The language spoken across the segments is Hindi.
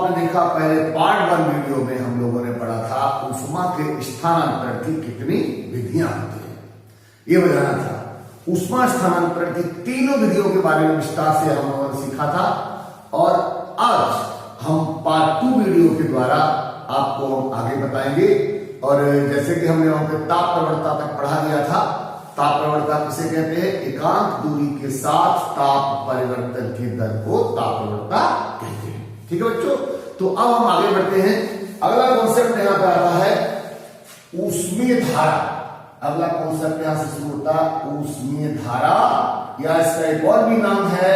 आपने देखा पहले पार्ट 1 वीडियो में हम लोगों ने पढ़ा था ऊष्मा के स्थानांतरण की कितनी विधियां होती है, ये बताना था। ऊष्मा स्थानांतरण की तीनों विधियों के बारे में विस्तार से हम लोगों ने सीखा था और आज हम पार्ट 2 वीडियो के द्वारा आपको आगे बताएंगे। और जैसे कि हमने वहां पे ताप प्रवणता तक पढ़ा दिया था, ताप प्रवणता किसे कहते हैं? एकांक दूरी के साथ ताप परिवर्तन की दर को ताप प्रवणता कहते हैं। ठीक है बच्चों, तो अब हम आगे बढ़ते हैं। अगला कॉन्सेप्ट यहां पे आता है ऊष्मीय धारा। अगला कॉन्सेप्ट यहां से शुरू होता है ऊष्मीय धारा, या इसका एक और भी नाम है,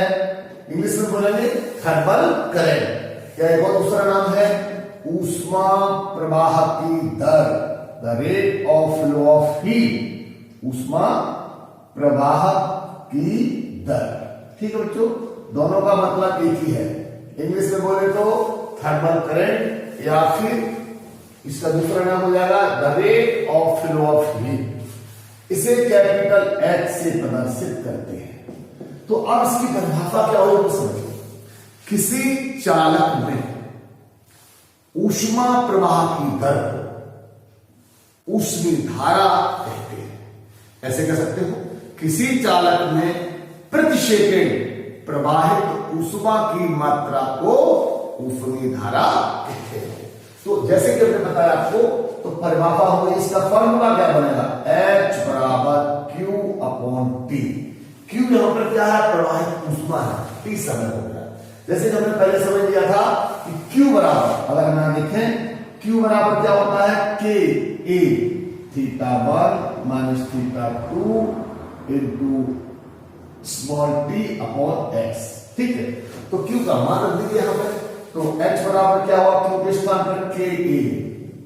इंग्लिश में बोलेंगे थर्मल करंट, या एक और दूसरा नाम है ऊष्मा प्रवाह की दर, the rate of flow of heat, ऊष्मा प्रवाह की दर। ठीक है बच्चों, दोनों का मतलब एक ही है। इंग्लिश में बोले तो थर्मल करंट, या फिर इसका दूसरा नाम हो जाएगा the rate of flow of heat. इसे कैपिटल एच से प्रदर्शित करते हैं। तो अब इसकी परिभाषा क्या होगी समझो। किसी चालक में ऊष्मा प्रवाह की दर को ऊष्मीय धारा कहते हैं। ऐसे कह सकते हो, किसी चालक में प्रति सेकंड प्रवाहित ऊष्मा की मात्रा को ऊष्मीय धारा कहते हैं। तो जैसे कि हमने बताया आपको, तो परिभाषा होगी, इसका फॉर्मूला क्या बनेगा? H बराबर Q अपॉन T। Q यहां पर क्या है? प्रवाहित ऊष्मा है, T समय हो गया। जैसे कि हमने पहले समझ लिया था कि Q बराबर, अगर हम यहां देखें, Q बराबर क्या होता है? K A θ1 minus θ2 into small t upon x। ठीक है, तो Q का मान रख दीजिए यहां पर। तो H बराबर क्या हुआ? Q के स्थान पर K A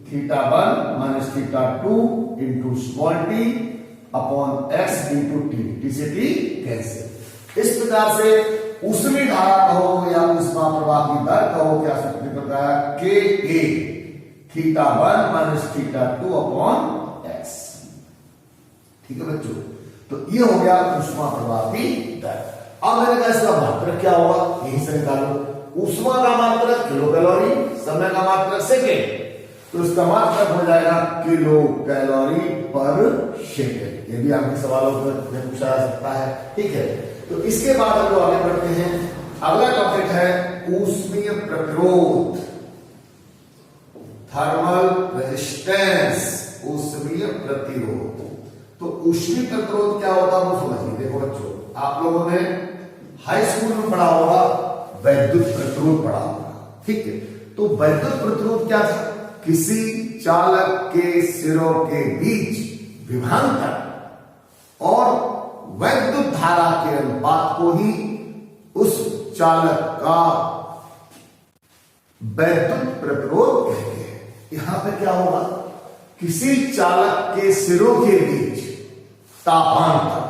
θ1 minus θ2 into small t upon x into t से t कैंसिल। इस प्रकार से ऊष्मीय धारा कहो या ऊष्मा प्रवाह की दर कहो, क्या सूत्र निकलता है? K A θ1 minus θ2 upon x। ठीक है बच्चों, तो ये हो गया ऊष्मा प्रवाह की दर। अब मैंने कहा इसका मात्रक क्या होगा, यही से निकालो। ऊष्मा का मात्रक किलो कैलोरी, समय का मात्रक सेकेंड, तो इसका मात्रक हो जाएगा किलो कैलोरी पर सेकेंड। ये भी आपके सवालों में पूछा जा सकता है। ठीक है, तो इसके बाद हम लोग आगे बढ़ते हैं। अगला टॉपिक है ऊष्मीय प्रतिरोध, थर्मल रेजिस्टेंस, ऊष्मीय प्रतिरोध। तो ऊष्मीय प्रतिरोध क्या होता है वो समझिए। देखो बच्चों, आप लोगों ने हाई स्कूल में पढ़ा होगा, वैद्युत प्रतिरोध पढ़ा होगा। ठीक है, तो वैद्युत प्रतिरोध क्या था? किसी चालक के सिरों के बीच विभवांतर और वैद्युत धारा के अनुपात को ही उस चालक का वैद्युत प्रतिरोध कहते हैं। यहां पे क्या होगा? किसी चालक के सिरों के बीच तापांतर,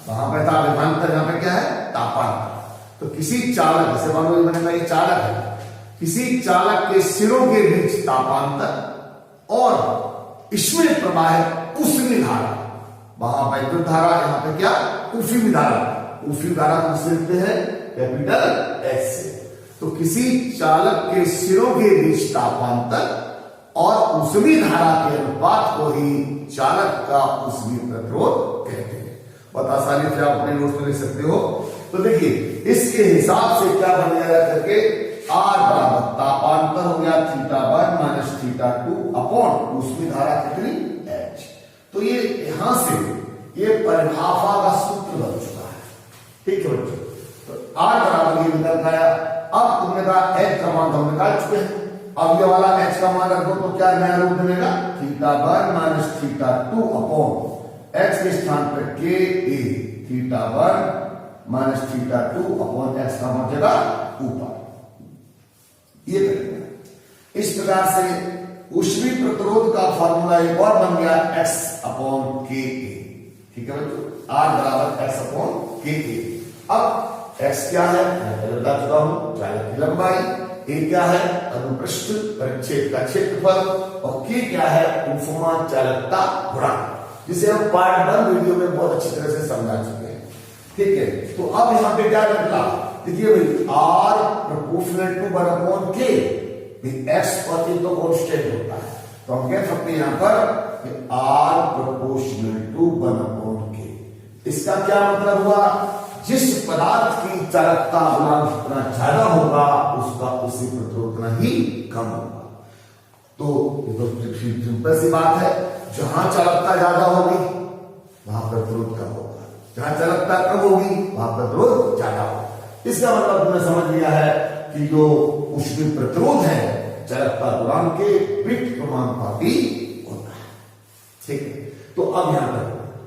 वहां पे था विभवांतर, यहां पे क्या है? तापांतर। तो किसी चालक, जैसे मान लो बनेगा ये चालक है, किसी चालक के सिरों के बीच तापांतर और इसमें प्रवाहित ऊष्मीय धारा, वहां वैद्युत धारा, यहां पे क्या? ऊष्मीय धारा। ऊष्मीय धारा को किससे लिखते हैं? कैपिटल एच से। तो किसी चालक के सिरों के बीच तापांतर और ऊष्मीय धारा के अनुपात को ही चालक का ऊष्मीय प्रतिरोध कहते हैं। बहुत आसानी से आप अपने नोट्स में लिख सकते हो। तो देखिए, इसके हिसाब से क्या बन जाएगा करके, R बराबर तापांतर हो गया θ1 माइनस θ2 अपॉन ऊष्मीय धारा कितनी? H। तो ये यहां से ये परिभाषा का सूत्र बन चुका है। ठीक है बच्चों, तो R बराबर ये निकल आया। अब तुमने कहा H का मान हम निकाल चुके हैं, अब ये वाला H का मान रखो तो क्या नया रूप बनेगा? θ1 माइनस θ2 अपॉन x के स्थान पर K A θ1 minus θ2 upon x का मान जगह ऊपर। ये करेंगे इस प्रकार से ऊष्मीय प्रतिरोध का फॉर्मूला एक और बन गया x अपॉन K A। ठीक है बच्चों, R बराबर x अपॉन K A। अब x क्या है मैं पहले बता चुका हूं, चालक की लंबाई, A क्या है? अनुप्रस्थ परिच्छेद का क्षेत्रफल, और K क्या है? ऊष्मा चालकता गुणांक, जिसे हम पार्ट 1 वीडियो में बहुत अच्छी तरह से समझा चुके हैं। ठीक है, तो अब यहां पे क्या निकला? देखिए भाई, R proportional to 1 upon K, x और ये तो कांस्टेंट होता है, तो हम कह सकते हैं यहां पर आर प्रोपोर्शनल टू 1/k। इसका क्या मतलब हुआ, जिस पदार्थ की चालकता गुणांक जितना ज्यादा होगा उसका उसी प्रतिरोध उतना ही कम होगा। तो ये तो सिंपल सी बात है, जहां चालकता ज्यादा होगी वहां प्रतिरोध कम होगा, जहां चालकता कम होगी वहां प्रतिरोध ज्यादा होगा। इसका मतलब तुमने समझ लिया है कि जो ऊष्मीय प्रतिरोध है चालकता गुणांक के विपरीत समानुपाती होता है। ठीक है, तो अब यहां पर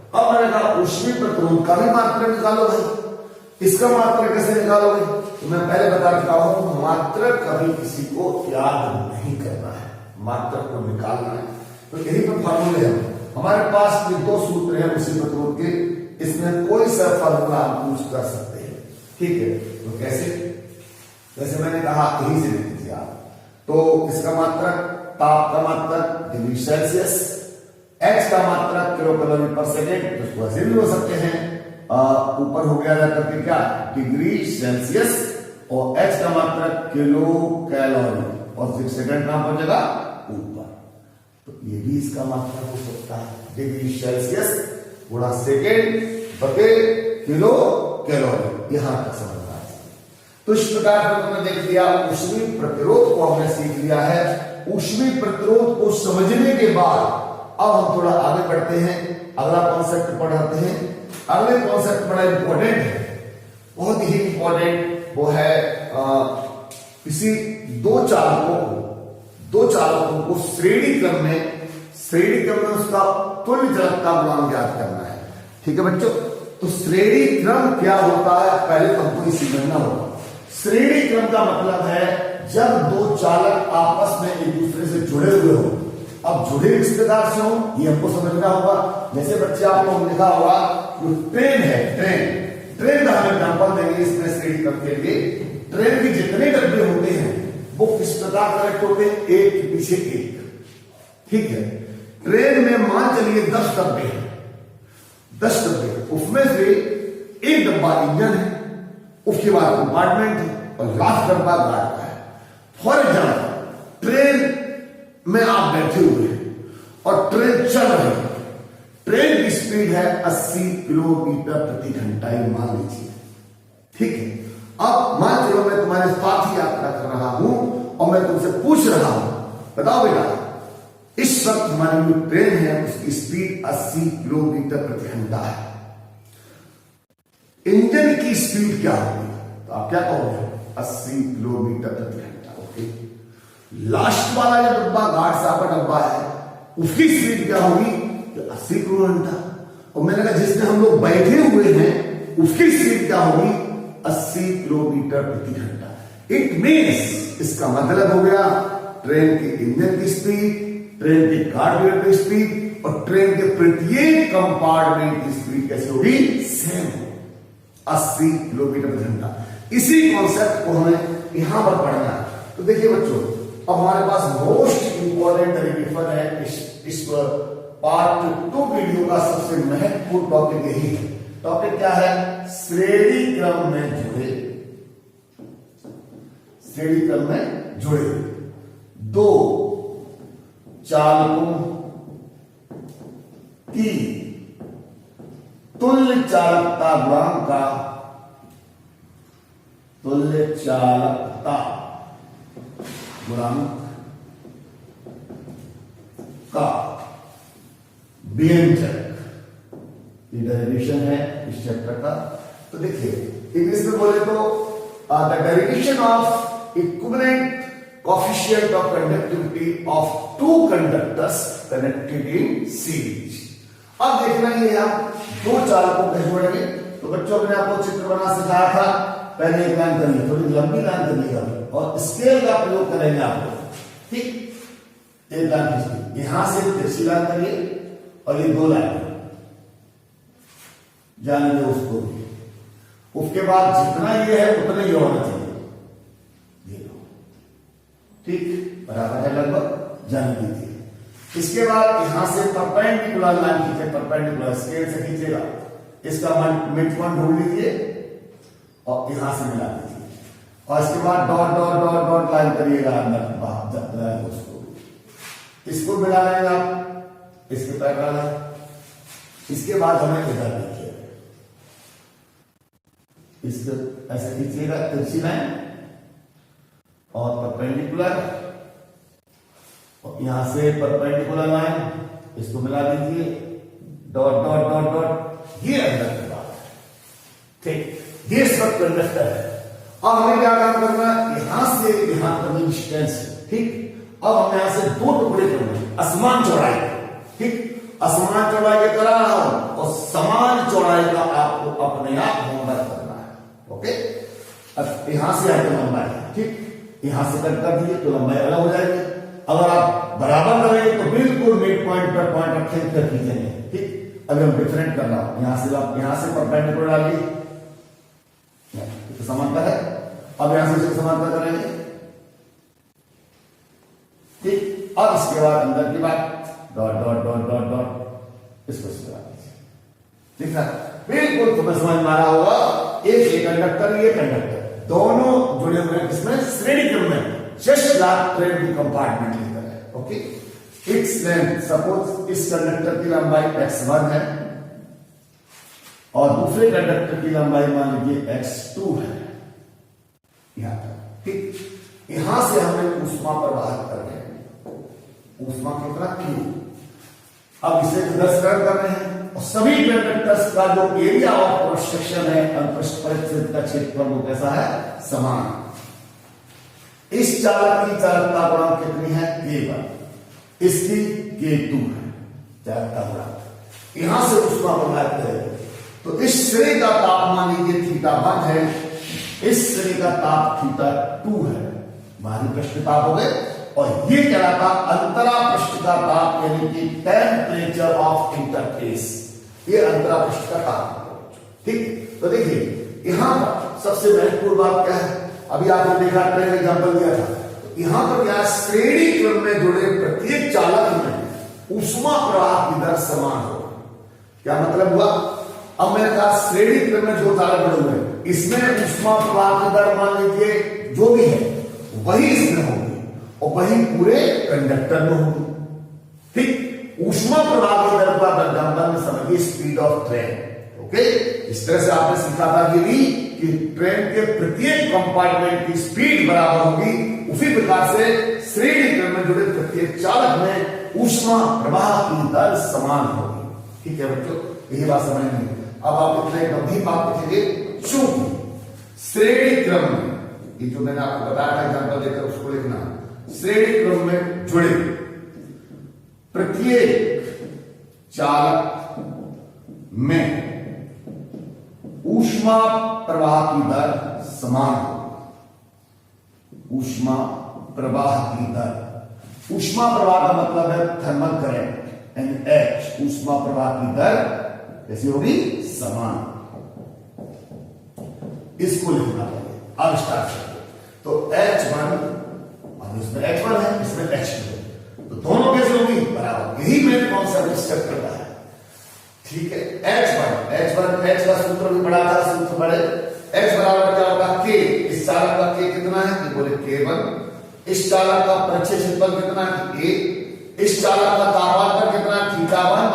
अब मैंने कहा ऊष्मीय प्रतिरोध का भी मात्रक निकालो भाई। इसका मात्रक कैसे निकालोगे, तो मैं पहले बता चुका हूं, मात्रक कभी किसी को याद नहीं करना है, मात्रक को निकालना है। तो यही तो फॉर्मूले हैं, हमारे पास ये दो सूत्र हैं उसी प्रतिरोध के, इसमें कोई सा फॉर्मूला हम यूज कर सकते हैं। ठीक है, तो कैसे, जैसे मैंने कहा यही से लिख दीजिए आप। तो इसका मात्रक, ताप का मात्रक डिग्री सेल्सियस, एक्स का मात्रक किलो कैलोरी पर सेकेंड, उसको ऐसे भी हो सकते हैं, ऊपर हो गया जाकर के क्या डिग्री सेल्सियस, और एक्स का मात्रक किलो कैलोरी और सेकेंड नाम पर जगह ऊपर, तो ये भी इसका मात्रक हो सकता है, डिग्री सेल्सियस गुणा सेकेंड बटे किलो कैलोरी। यहां तक समझना है। तो इस प्रकार से तुमने देख लिया ऊष्मीय प्रतिरोध को हमने सीख लिया है। ऊष्मीय प्रतिरोध को समझने के बाद अब हम थोड़ा आगे बढ़ते हैं, अगला कॉन्सेप्ट पढ़ाते हैं। अगले कॉन्सेप्ट बड़ा इंपॉर्टेंट है, बहुत ही इंपॉर्टेंट, वो है किसी दो चालकों को श्रेणी क्रम में उसका तुल्य चालकता गुणांक ज्ञात करना है। ठीक है बच्चों, तो श्रेणी क्रम क्या होता है पहले तो हमको ये समझना होगा। श्रेणी क्रम का मतलब है जब दो चालक आपस में एक दूसरे से जुड़े हुए हो। अब जुड़े किस प्रकार से हो ये हमको समझना होगा। जैसे बच्चे आप लोग लिखा होगा जो ट्रेन है, ट्रेन का हम एग्जांपल देंगे इसमें श्रेणी क्रम के लिए। ट्रेन के जितने डब्बे होते हैं वो किस प्रकार कनेक्ट होते हैं, एक के पीछे एक। ठीक है, ट्रेन में मान चलिए 10 डब्बे हैं, 10 डब्बे, उसमें से एक डब्बा इंजन है, उसके बाद कंपार्टमेंट है और लास्ट डब्बा गार्ड का है। फॉर एग्जाम्पल ट्रेन में आप बैठे हुए हैं और ट्रेन चल रही है, ट्रेन की स्पीड है 80 किलोमीटर प्रति घंटा, मान लीजिए। ठीक है, अब मान चलो मैं तुम्हारे साथ ही यात्रा कर रहा हूं और मैं तुमसे पूछ रहा हूं, बताओ बेटा इस वक्त हमारी जो ट्रेन है उसकी स्पीड 80 किलोमीटर प्रति घंटा है, इंजन की स्पीड क्या होगी? तो आप क्या कहोगे? 80 किलोमीटर प्रति घंटा। ओके, लास्ट वाला जो डब्बा गार्ड साहब का डब्बा है उसकी स्पीड क्या होगी? 80 किलोमीटर। और मैंने कहा जिसमें हम लोग बैठे हुए हैं उसकी स्पीड क्या होगी? 80 किलोमीटर प्रति घंटा। इट मीन्स, इसका मतलब हो गया ट्रेन के इंजन की स्पीड, ट्रेन के गार्ड की स्पीड और ट्रेन के प्रत्येक कंपार्टमेंट की स्पीड कैसे होगी? सेम, 80 किलोमीटर प्रति घंटा। इसी कॉन्सेप्ट को हमें यहां पर पढ़ना है। तो देखिए बच्चों, अब हमारे पास मोस्ट इंपॉर्टेंट तरीके है इस पार्ट 2 वीडियो का सबसे महत्वपूर्ण टॉपिक यही है। टॉपिक क्या है? श्रेणी क्रम में जुड़े, श्रेणी क्रम में जुड़े दो चालकों की तुल्य चालकता गुणांक का, तुल्य चालकता गुणांक का व्यंजक, ये डेरिवेशन है इस चैप्टर का। तो देखिए इंग्लिश में बोले तो the derivation of equivalent coefficient of conductivity of two conductors connected in series. अब देखना ये आप दो चालकों कैसे जोड़ेंगे। तो बच्चों ने आपको चित्र बना सिखाया था, पहले एक लाइन करिए, थोड़ी लंबी लाइन करिएगा और स्केल का प्रयोग करेंगे आप लोग। ठीक, एक लाइन खींचिए, यहां से तिरछी लाइन करिए और ये 2 लाइन जाने दो उसको भी। उसके बाद जितना ये है उतना ये होना चाहिए, ये लो, ठीक बराबर है लगभग, जाने दीजिए। इसके बाद यहां से परपेंडिकुलर लाइन खींचे, परपेंडिकुलर स्केल से खींचेगा, इसका मिड पॉइंट ढूंढ लीजिए और यहां से मिला दीजिए और इसके बाद dot dot dot dot line करिएगा अंदर इसको मिला लेंगे आप, इसके पैटर्न है। इसके बाद हमें इधर देखिए, इसको ऐसे खींचिएगा तिरछी लाइन और परपेंडिकुलर, और यहां से परपेंडिकुलर लाइन, इसको मिला दीजिए, डॉट डॉट डॉट डॉट, ये अंदर की बात है। ठीक, ये सब कंडक्टर है। अब हमें क्या काम करना है, यहां से यहां तक डिस्टेंस। ठीक, अब हमें यहां से दो टुकड़े करने हैं असमान चौड़ाई। ठीक, असमान चौड़ाई के करा रहा हूं और समान चौड़ाई का आपको अपने आप होमवर्क करना है। ओके, अब यहां से आगे लंबाई, ठीक, यहां से कट कर दिए तो लंबाई अलग हो जाएगी। अगर आप बराबर करेंगे तो बिल्कुल मिड पॉइंट पर पॉइंट रखें कर खींचेंगे। ठीक, अगर हम डिफरेंट कर रहा हूं, यहां से परपेंडिकुलर डालिए, तो समानता है। अब यहां से समानता करेंगे। ठीक, अब इसके बाद अंदर की बात, dot dot dot dot dot, इसको लगा दीजिए। ठीक है, बिल्कुल तुम्हें समझ में आ रहा होगा। एक ये कंडक्टर, ये कंडक्टर दोनों जुड़े हुए हैं, इसमें श्रेणी क्रम में, जस्ट लाइक ट्रेन की कंपार्टमेंट की तरह। ओके, इट्स लेंथ, सपोज इस कंडक्टर की लंबाई x1 है और दूसरे कंडक्टर की लंबाई मान लीजिए x2 है, यहां तक। ठीक, यहां से हमें ऊष्मा प्रवाहित कर रहे हैं, ऊष्मा कितना Q। अब इसे दृढ़ कर रहे हैं और सभी कंडक्टर्स का जो एरिया ऑफ क्रॉस सेक्शन है, अंतरिक्ष परिक्षेत्र का क्षेत्रफल वो कैसा है, समान। इस चालक की चालकता गुणांक कितनी है, K1, इसकी K2 है चालकता गुणांक। यहां से ऊष्मा प्रवाहित करेंगे तो इस श्रेणी का तापमान लीजिए θ1 है, इस श्रेणी का ताप θ2 है, बाहरी पृष्ठ ताप हो गए, और ये कहलाता अंतरा पृष्ठ का ताप, यानी कि टेम्परेचर ऑफ इंटरफेस, ये अंतरा पृष्ठ का ताप। ठीक, तो देखिए यहां पर सबसे महत्वपूर्ण बात क्या है, अभी आपने देखा ट्रेन एग्जांपल दिया था, तो यहां पर क्या, श्रेणी क्रम में जुड़े प्रत्येक चालक में ऊष्मा प्रवाह की दर समान हो। क्या मतलब हुआ, अब मैंने कहा श्रेणी क्रम में जो चालक जुड़े हुए हैं, इसमें ऊष्मा प्रवाह की दर मान लीजिए जो भी है वही इसमें होगी और वही पूरे कंडक्टर में होगी। ठीक, ऊष्मा प्रवाह की दर का एग्जांपल में समझिए स्पीड ऑफ ट्रेन। ओके, इस तरह से आपने सीखा था कि ट्रेन के प्रत्येक कंपार्टमेंट की स्पीड बराबर होगी, उसी प्रकार से श्रेणी क्रम में जुड़े प्रत्येक चालक में ऊष्मा प्रवाह की दर समान होगी। ठीक है बच्चों, यही बात समझनी। अब आप इतने गंभीर बात पूछेंगे, चूंकि श्रेणी क्रम में, ये जो मैंने आपको बताया था एग्जांपल देकर उसको लिखना, श्रेणी क्रम में जुड़े प्रत्येक चालक में ऊष्मा प्रवाह की दर समान होगी। ऊष्मा प्रवाह की दर, ऊष्मा प्रवाह का मतलब है थर्मल करंट, यानी H, ऊष्मा प्रवाह की दर कैसी होगी, समान। इसको लिखना पड़ेगा, अब स्टार्ट करें। तो H1, इसमें H1 है, इसमें H2 है, तो दोनों कैसे होगी, बराबर। यही मेन कॉन्सेप्ट स्टेप करता है। ठीक है, H का सूत्र भी पढ़ा था, सूत्र पढ़े, H बराबर क्या होगा, K, इस चालक का K कितना है, कि बोले K1, इस चालक का परिक्षेत्र क्षेत्रफल कितना है, A, इस चालक का तापमान कितना है, θ1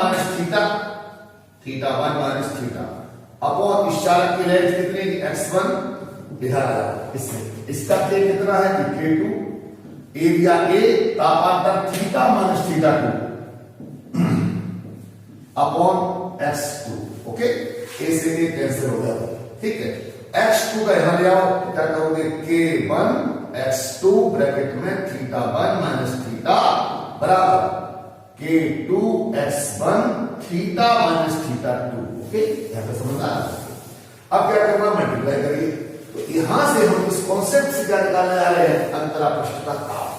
माइनस θ, अपॉन इस चालक की लेंथ कितनी, x1, इसका K कितना है, कि K2, एरिया A, तापांतर θ minus θ2 upon x2। Okay, A से A कैंसिल हो गया। ठीक है, x2 का यहां ले आओ, क्या करोगे, K1 x2 ब्रैकेट में θ1 माइनस θ बराबर K2 x1 θ माइनस θ2। ओके, यहां पे समझ आ रहा है। अब क्या करना, मल्टीप्लाई करिए। तो यहां से हम इस कॉन्सेप्ट से क्या निकालने जा रहे हैं, अंतरा पृष्ठ का ताप।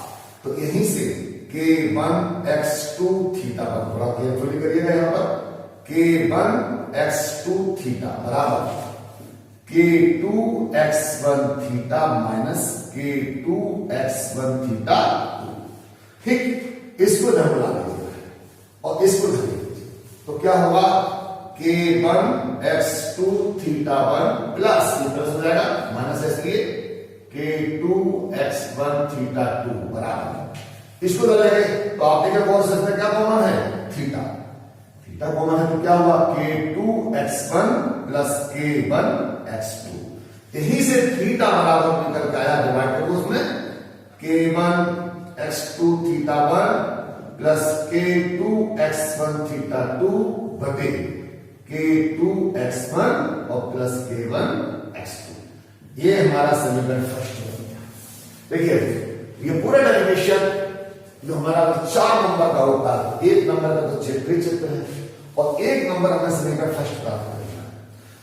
तो यहीं से K1 x2 θ1, थोड़ा केयरफुली करिएगा, यहां पर K1 x2 θ बराबर K2 x1 θ minus K2 x1 θ। ठीक, इसको इधर बुला लीजिएगा और इसको इधर लीजिए, तो क्या होगा, K1 x2 θ1 प्लस हो जाएगा माइनस, इसलिए K2x1 थीटा 2 बराबर, इसको डालेंगे तो आप देखिए कौन सा इसमें क्या कॉमन है, थीटा, थीटा कॉमन है तो क्या हुआ K2x1 प्लस K1x2, यहीं से थीटा बराबर निकल के आया, डिवाइड करो उसमें K1x2 theta 1 plus K2x1 theta 2 बटे K2x1 और प्लस K1x2, ये हमारा समीकरण फर्स्ट बन गया। देखिए ये पूरा डेरिवेशन जो हमारा 4 नंबर का होता है, 1 नंबर का तो क्षेत्रीय चित्र है और 1 नंबर हमें समीकरण फर्स्ट प्राप्त करना है।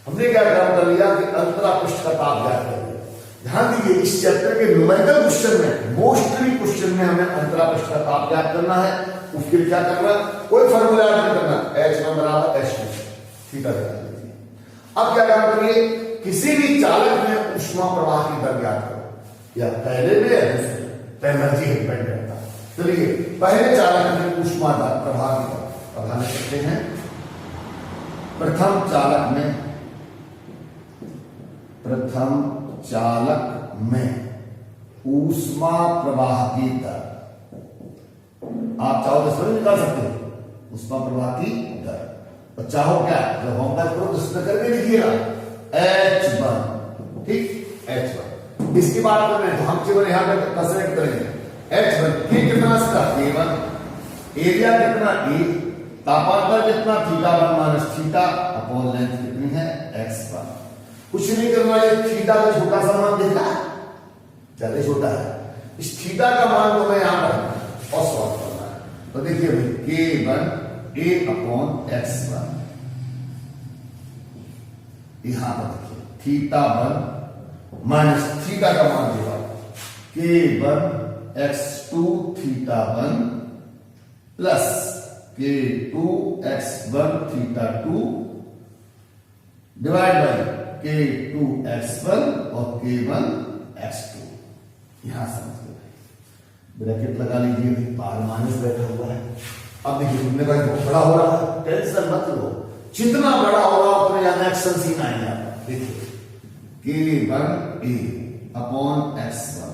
हमने क्या काम कर लिया कि अंतरा पृष्ठ का ताप ज्ञात कर लिया। ध्यान दीजिए इस चैप्टर के न्यूमेरिकल क्वेश्चन में, मोस्टली क्वेश्चन में हमें अंतरा पृष्ठ का ताप ज्ञात करना है। उसके लिए क्या करना, कोई फॉर्मूला नहीं करना, H1 बराबर H2 थीटा निकाल लीजिए। अब क्या काम करिए, किसी भी चालक में ऊष्मा प्रवाह की दर ज्ञात करो, या पहले में या दूसरे में, एनर्जी डिपेंड करता है। चलिए पहले चालक में ऊष्मा दर प्रवाह की दर अब हम सकते हैं, प्रथम चालक में ऊष्मा प्रवाह की दर, आप चाहो तो इसमें निकाल सकते हो ऊष्मा प्रवाह की दर, और चाहो क्या जब होमवर्क करो तो इसमें करके लिखिएगा H1, ठीक H1। इसकी बात कर रहे हैं तो हम केवल यहां पर कंसीडर करेंगे H1, के कितना इसका K1, एरिया कितना A, तापांतर कितना θ1 माइनस थीटा अपॉन लेंथ कितनी है x1। कुछ नहीं करना, ये थीटा का छोटा सा मान देखा, ज्यादा छोटा है, इस थीटा का मान को मैं यहां पर और सॉल्व करना है। तो देखिए भाई K1 A अपॉन x1, यहां पर देखिए θ1 माइनस थीटा का मान देगा K1 x2 θ1 plus K2 x1 theta 2 divide by K2 x1 और K1 x2। यहां समझ गए, ब्रैकेट लगा लीजिए, बाहर माइनस बैठा हुआ है। अब देखिए तुमने कहा बहुत बड़ा हो रहा है, टेंशन मत लो, जितना बड़ा होगा उतना ज्यादा एक्शन सीन आएगा। देखिए K1 A upon x1,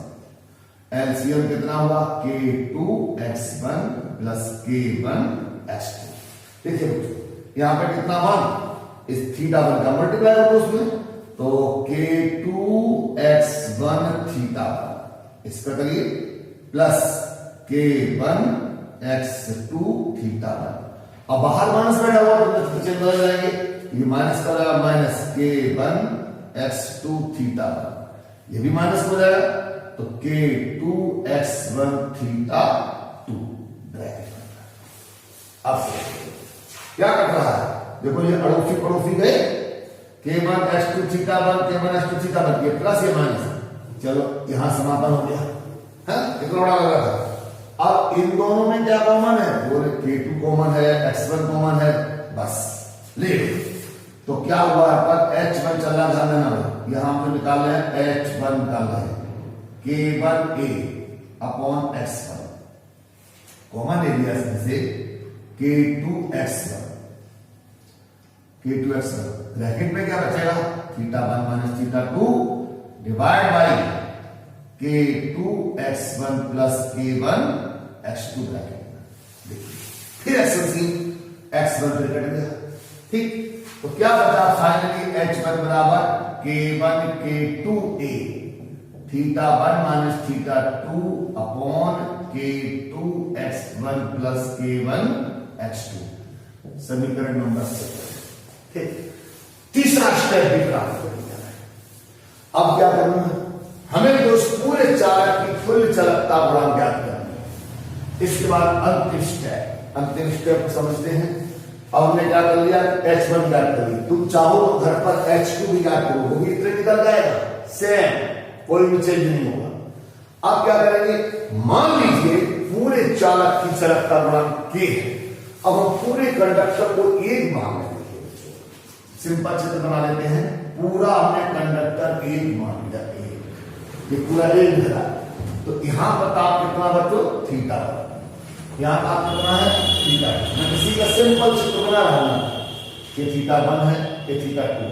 LCM कितना होगा K2 x1 plus K1 x2। देखिए यहां पे कितना मान, इस θ1 का मल्टीप्लाई करो उसमें, तो K2 x1 θ1 इस पर करिए प्लस K1 x2 θ1। अब बाहर माइनस बैठा हुआ तो पीछे बदल जाएंगे, ये माइनस का रहेगा माइनस K1 x2 θ1, ये भी माइनस हो जाएगा तो K2 x1 θ2 ब्रैकेट। अब क्या कर रहा है, देखो ये अड़ोसी पड़ोसी गए, K1 x2 θ1 K1 x2 θ1, ये प्लस ये माइनस, चलो यहां समापन हो गया है, कितना बड़ा लग रहा था। अब इन दोनों में क्या कॉमन है, बोले K2 कॉमन है, x1 कॉमन है, बस ले तो क्या हुआ पर H1 चल रहा, ध्यान देना, यहां हम निकाल रहे हैं H1 निकाल रहे हैं K1 A upon x1, common area से K2 x1 ब्रैकेट में क्या बचेगा θ1 minus θ2 divide by K2 x1 plus K1 x2 bracket में। देखिए फिर एक्शन सीन, x1 फिर कट गया, ठीक, तो क्या बचा फाइनली H1 बराबर K1 K2 A θ1 minus θ2 upon K2 x1 plus K1 x2, समीकरण नंबर 7। तीसरा स्टेप भी प्राप्त कर लिया है। अब क्या करना है, हमें तो उस पूरे चालक की कुल चालकता गुणांक ज्ञात करना है। इसके बाद अंतिम स्टेप समझते हैं। अब हमने क्या कर लिया, H1 ज्ञात कर लिया, तुम चाहो तो घर पर H2 भी ज्ञात करो, वो भी इतने निकल जाएगा, सेम, कोई भी चेंज नहीं होगा। अब क्या करेंगे, मान लीजिए पूरे चालक की चालकता गुणांक K है, अब हम पूरे कंडक्टर को एक मान लेंगे, सिंपल चित्र बना लेते हैं, पूरा हमने कंडक्टर एक मान लिया, ये पूरा एक धरा, तो यहां पर ताप कितना बच्चों थीटा, यहां ताप कितना है थीटा। मैं किसी का सिंपल चित्र बना रहा हूं, ये θ1 है, ये θ2,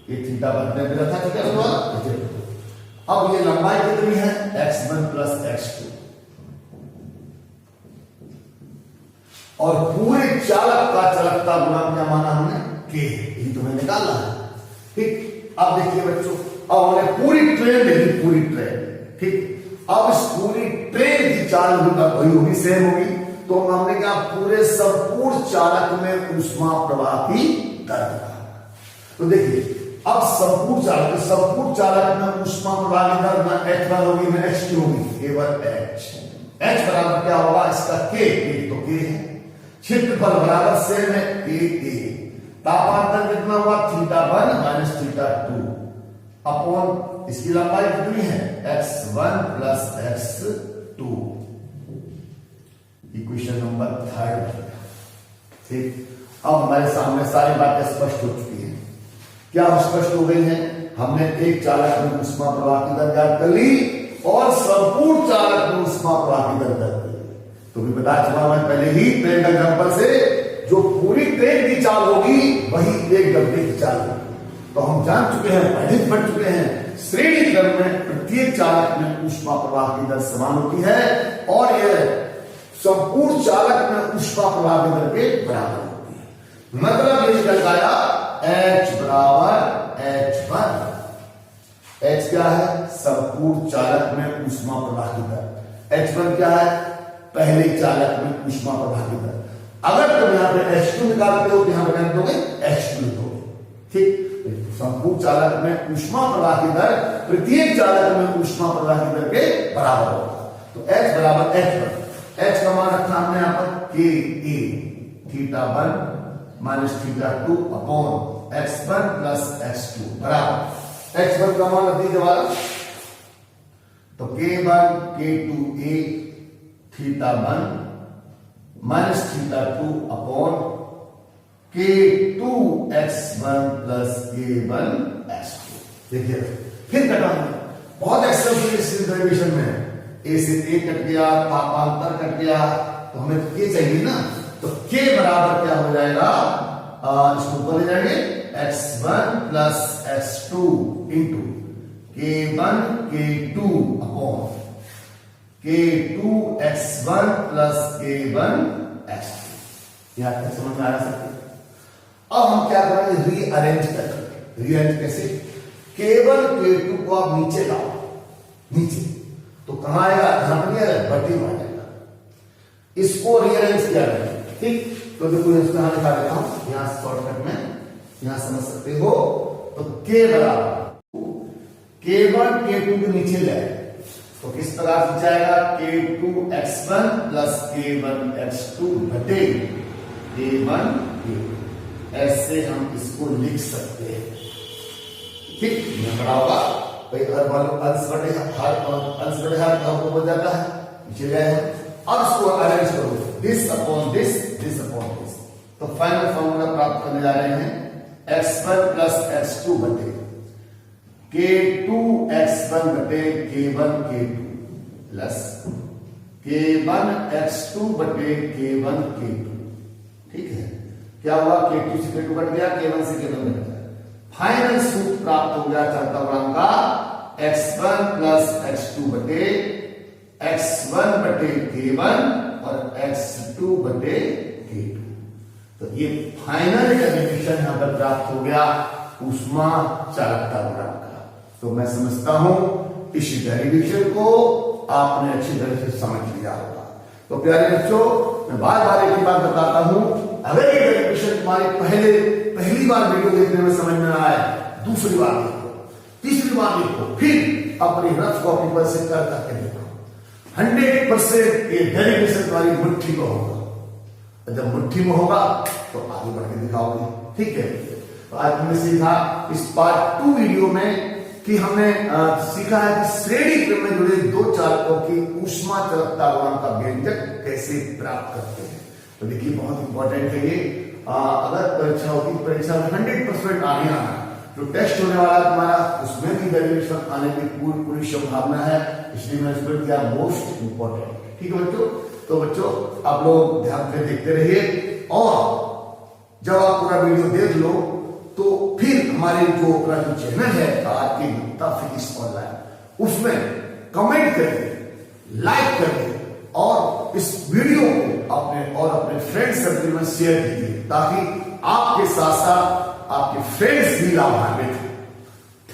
ये θ1 में भी रखा, ठीक है। अब ये लंबाई कितनी है, x1 प्लस x2, और पूरे चालक का चालकता गुणांक क्या माना हमने, k, यही तो मैंने निकाला है। ठीक, अब देखिए बच्चों, अब हमने पूरी ट्रेन देखी, पूरी ट्रेन। ठीक, अब इस पूरी ट्रेन की चाल वही होगी, सेम होगी। तो हमने क्या, पूरे संपूर्ण चालक में ऊष्मा प्रवाह की दर निकाला। तो देखिए अब संपूर्ण चालक में ऊष्मा प्रवाह की दर ना h1 होगी ना h2 होगी, केवल h बराबर क्या होगा, इसका k, तो k है। क्षेत्रफल बराबर सेम है, a। तापांतर कितना हुआ, θ1 माइनस θ2 अपॉन इसकी लंबाई कितनी है, x1 plus x2। Equation number 3। ठीक, अब हमारे सामने सारी बातें स्पष्ट हो चुकी हैं। क्या स्पष्ट हो गई है, हमने एक चालक में ऊष्मा प्रवाह की दर ज्ञात कर ली और संपूर्ण चालक में ऊष्मा प्रवाह की दर ज्ञात कर ली। तो भी बता चुका मैं पहले ही ट्रेन का एग्जांपल से, जो पूरी ट्रेन की चाल होगी वही एक डब्बे की चाल होगी। तो हम जान चुके हैं, पहले पढ़ चुके हैं, श्रेणी क्रम में प्रत्येक चालक में ऊष्मा प्रवाह की दर समान होती है और यह संपूर्ण चालक में ऊष्मा प्रवाह की दर के बराबर होती है। मतलब ये निकल आया H बराबर H1। H क्या है, संपूर्ण चालक में ऊष्मा प्रवाह की दर। H1 क्या है, पहले चालक में ऊष्मा प्रवाह की दर। अगर तुम यहाँ पे H2 निकालते हो तो यहाँ पे क्या दोगे, H2 दोगे। ठीक, संपूर्ण चालक में ऊष्मा प्रवाह की दर प्रत्येक चालक में ऊष्मा प्रवाह की दर के बराबर होगा। तो H बराबर H1। H का मान रखा हमने यहाँ पर K A, θ1 minus θ2 upon x1 plus x2 बराबर x1 का मान रख दीजिए वाला, तो k1 k2a θ1 minus θ2 upon k2 x1 plus k1 x2। देखिए फिर घटाएंगे, बहुत एक्सेप्ट डेरिवेशन में a से a कट गया, तापांतर कट गया, तो हमें k चाहिए ना, तो k बराबर क्या हो जाएगा, इसको ऊपर ले जाएंगे, x1 plus x2 into k1 k2 upon k2 x1 plus k1 x2। यहां तक समझ में आ सकते। अब हम क्या करेंगे, रीअरेंज करेंगे। रीअरेंज कैसे, केवल k2 को आप नीचे लाओ, नीचे, तो कहां आएगा, यहां पर बटी में आ जाएगा। इसको रीअरेंज किया जाएगा। ठीक, तो देखो इसमें लिखा देता हूं, यहां शॉर्टकट में यहां समझ सकते हो। तो k बराबर k1 k2 के नीचे जाए तो किस प्रकार से जाएगा, k2 x1 plus k1 x2 घटे k1 k2। ऐसे हम इसको लिख सकते हैं। ठीक, यह बड़ा होगा भाई, हर मालूम अंश बटे हर हो जाता है, नीचे गए हैं। अब इसको अरेंज करो, this upon this, this upon this, तो फाइनल फॉर्मूला प्राप्त करने जा रहे हैं, x1 प्लस x2 बटे k2 x1 बटे k1 k2 plus k1 x2 बटे k1 k2। ठीक है, क्या हुआ, k2 से k2 कट गया, k1 से k1 कट गया। फाइनल सूत्र प्राप्त हो गया चालकता गुणांक का, x1 प्लस x2 बटे x1 बटे k1 और x2 बटे k2। तो ये फाइनल डेरिवेशन यहां पर प्राप्त हो गया ऊष्मा चालकता गुणांक का। तो मैं समझता हूं इस डेरिवेशन को आपने अच्छी तरह से समझ लिया होगा। तो प्यारे बच्चों, मैं बार बार एक ही बात बताता हूं, अगर ये डेरिवेशन तुम्हारी पहली बार वीडियो देखने में समझ में आए, दूसरी बार देखो, तीसरी बार देखो, फिर अपनी रफ कॉपी पर से कर करके देखो। 100% ये डेरिवेशन तुम्हारी मुट्ठी में होगा। जब मुट्ठी में होगा तो आगे बढ़ के दिखाओगे। ठीक है, तो आज हमने सीखा इस पार्ट 2 वीडियो में कि हमने सीखा है कि श्रेणी क्रम में जुड़े दो चालकों की ऊष्मा चालकता गुणांक का व्यंजक कैसे प्राप्त करते हैं। तो देखिए बहुत इंपॉर्टेंट है ये। अगर परीक्षा होती, परीक्षा में 100% आने आना, जो टेस्ट होने वाला तुम्हारा उसमें भी डेरिवेशन आने की पूरी संभावना है, इसलिए मैं इसको किया मोस्ट इंपॉर्टेंट। ठीक है बच्चों, तो बच्चों आप लोग ध्यान से देखते रहिए और जब आप पूरा वीडियो देख लो तो फिर हमारे जो अपना जो चैनल है आरके गुप्ता फिजिक्स ऑनलाइन, उसमें कमेंट करिए, लाइक करिए और इस वीडियो को अपने फ्रेंड सर्कल में शेयर कीजिए ताकि आपके साथ साथ आपके फ्रेंड्स भी लाभान्वित हो।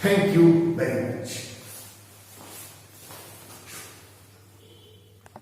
Thank you very much.